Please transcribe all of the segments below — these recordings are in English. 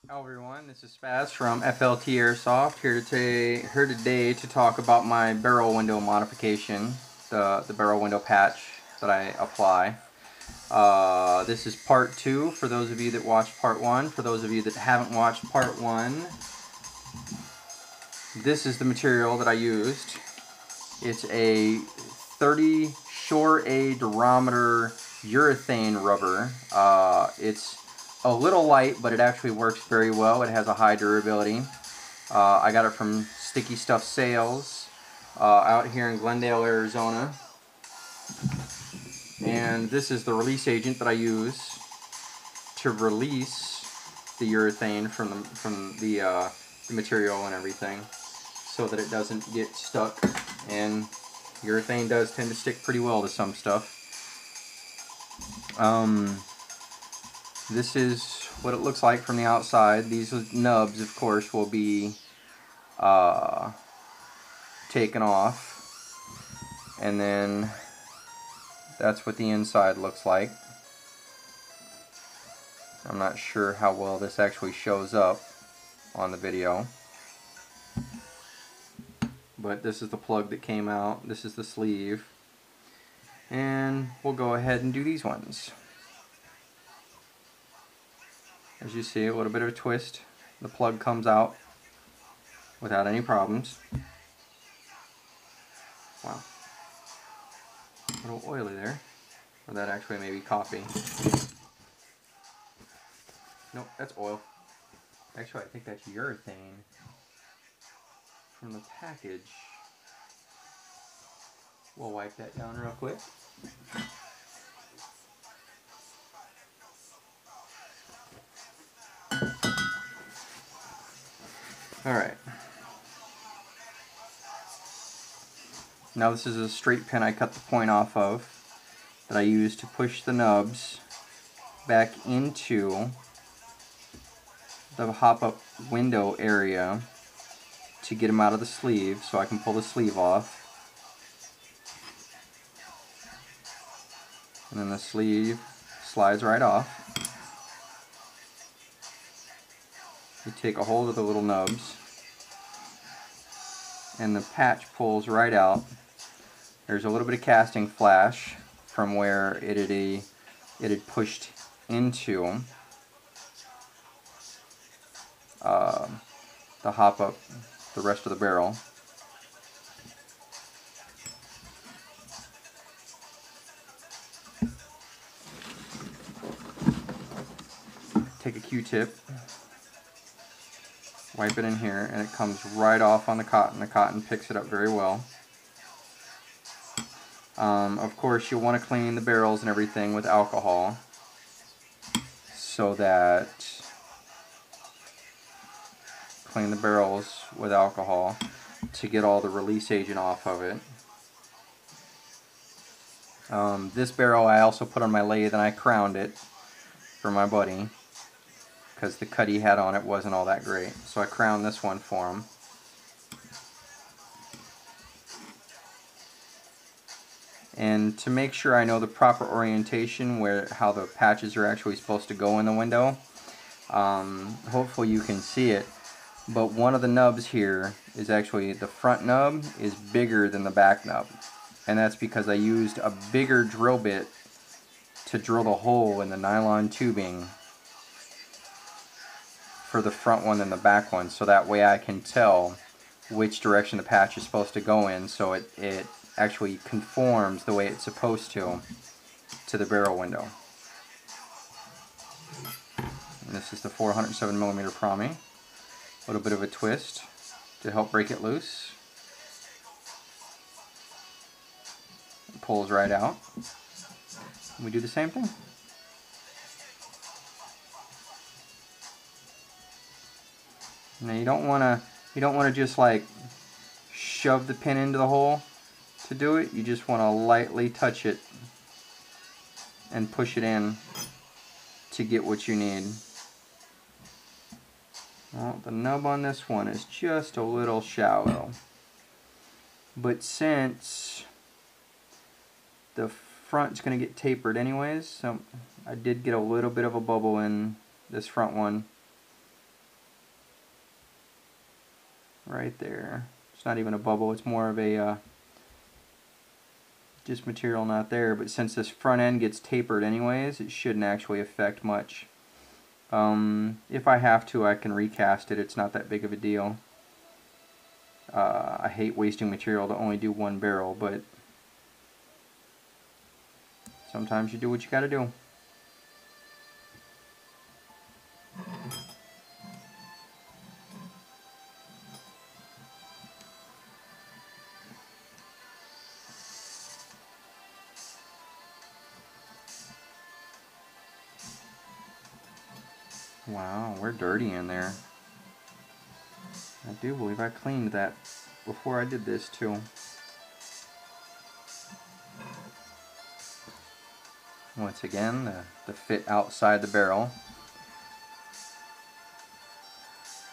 Hello everyone, this is Spaz from FLT Airsoft here today to talk about my barrel window modification, the barrel window patch that I apply. This is part 2 for those of you that watched part 1. For those of you that haven't watched part 1, this is the material that I used. It's a 30 Shore A durometer urethane rubber. It's a little light, but it actually works very well. It has a high durability. I got it from Sticky Stuff Sales out here in Glendale, Arizona. And this is the release agent that I use to release the urethane from the material and everything, so that it doesn't get stuck. And urethane does tend to stick pretty well to some stuff. This is what it looks like from the outside. These nubs, of course, will be taken off, and then that's what the inside looks like. I'm not sure how well this actually shows up on the video, but this is the plug that came out. This is the sleeve, and we'll go ahead and do these ones. As you see, a little bit of a twist. The plug comes out without any problems. Wow. A little oily there. Or that actually may be coffee. Nope, that's oil. Actually, I think that's urethane from the package. We'll wipe that down real quick. Alright. Now this is a straight pin I cut the point off of that I use to push the nubs back into the hop-up window area to get them out of the sleeve so I can pull the sleeve off. And then the sleeve slides right off. You take a hold of the little nubs and the patch pulls right out. There's a little bit of casting flash from where it had pushed into the hop up the rest of the barrel. Take a Q-tip, wipe it in here, and it comes right off on the cotton. The cotton picks it up very well. Of course, you'll want to clean the barrels and everything with alcohol so that clean the barrels with alcohol to get all the release agent off of it. This barrel I also put on my lathe and I crowned it for my buddy because the cut he had on it wasn't all that great. So I crowned this one for him. And to make sure I know the proper orientation, how the patches are actually supposed to go in the window, hopefully you can see it, but one of the nubs here is actually, the front nub is bigger than the back nub, and that's because I used a bigger drill bit to drill the hole in the nylon tubing for the front one than the back one, so that way I can tell which direction the patch is supposed to go in, so it actually conforms the way it's supposed to the barrel window. And this is the 407mm Promi. A little bit of a twist to help break it loose. It pulls right out. And we do the same thing. Now you don't want to just like shove the pin into the hole to do it. You just want to lightly touch it and push it in to get what you need. Well, the nub on this one is just a little shallow, but since the front's going to get tapered anyways, so I did get a little bit of a bubble in this front one right there. It's not even a bubble, it's more of a just material not there, but since this front end gets tapered anyways, it shouldn't actually affect much. If I have to, I can recast it. It's not that big of a deal. I hate wasting material to only do one barrel, but sometimes you do what you gotta do. Wow, we're dirty in there. I do believe I cleaned that before I did this too. Once again, the fit outside the barrel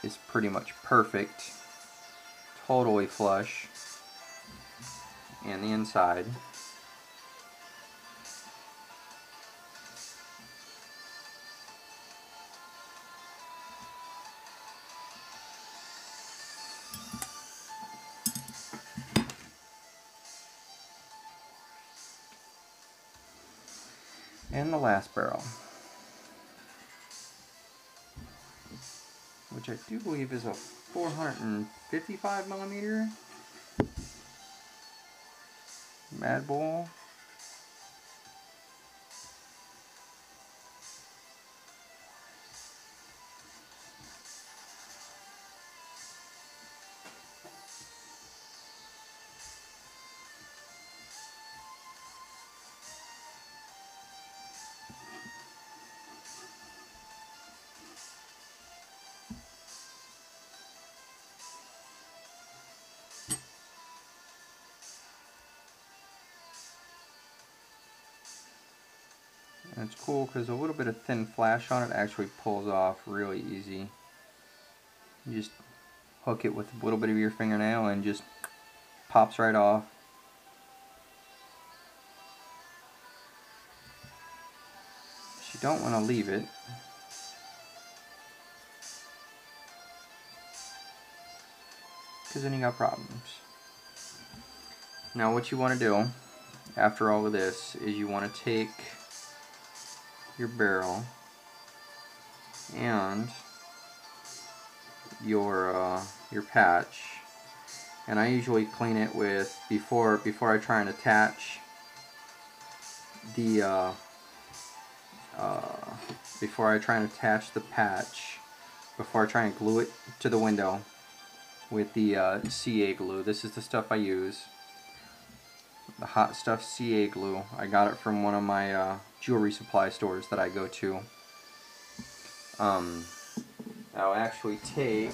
is pretty much perfect. Totally flush. And the inside. And the last barrel, which I do believe is a 455 millimeter Mad Bull. And it's cool because a little bit of thin flash on it actually pulls off really easy. You just hook it with a little bit of your fingernail and just pops right off. But you don't want to leave it. Because then you got problems. Now what you want to do after all of this is you want to take your barrel and your patch, and I usually clean it with before I try and attach the patch, before I try and glue it to the window with the CA glue. This is the stuff I use, the Hot Stuff CA glue. I got it from one of my jewelry supply stores that I go to. I'll actually take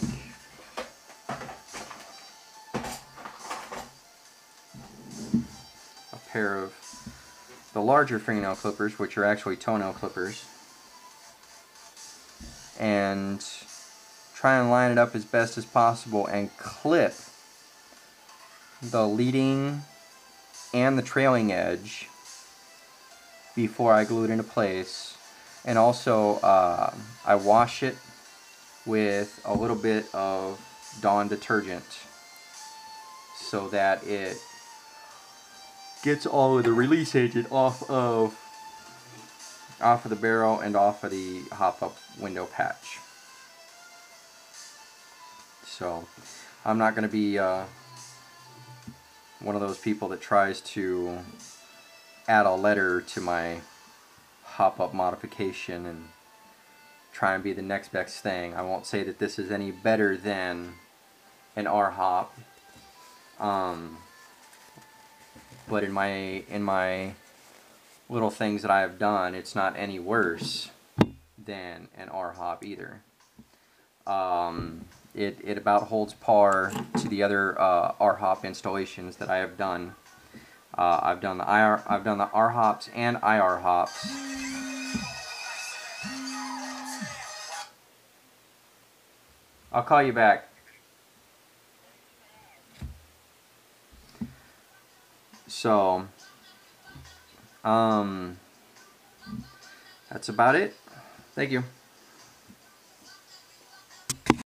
a pair of the larger fingernail clippers, which are actually toenail clippers, and try and line it up as best as possible and clip the leading and the trailing edge before I glue it into place. And also I wash it with a little bit of Dawn detergent so that it gets all of the release agent off of the barrel and off of the hop-up window patch. So I'm not going to be one of those people that tries to add a letter to my hop-up modification and try and be the next best thing. I won't say that this is any better than an R-hop, but in my little things that I have done, it's not any worse than an R-hop either. It about holds par to the other R-hop installations that I have done. I've done the R-hops and IR hops. I'll call you back. So, that's about it. Thank you.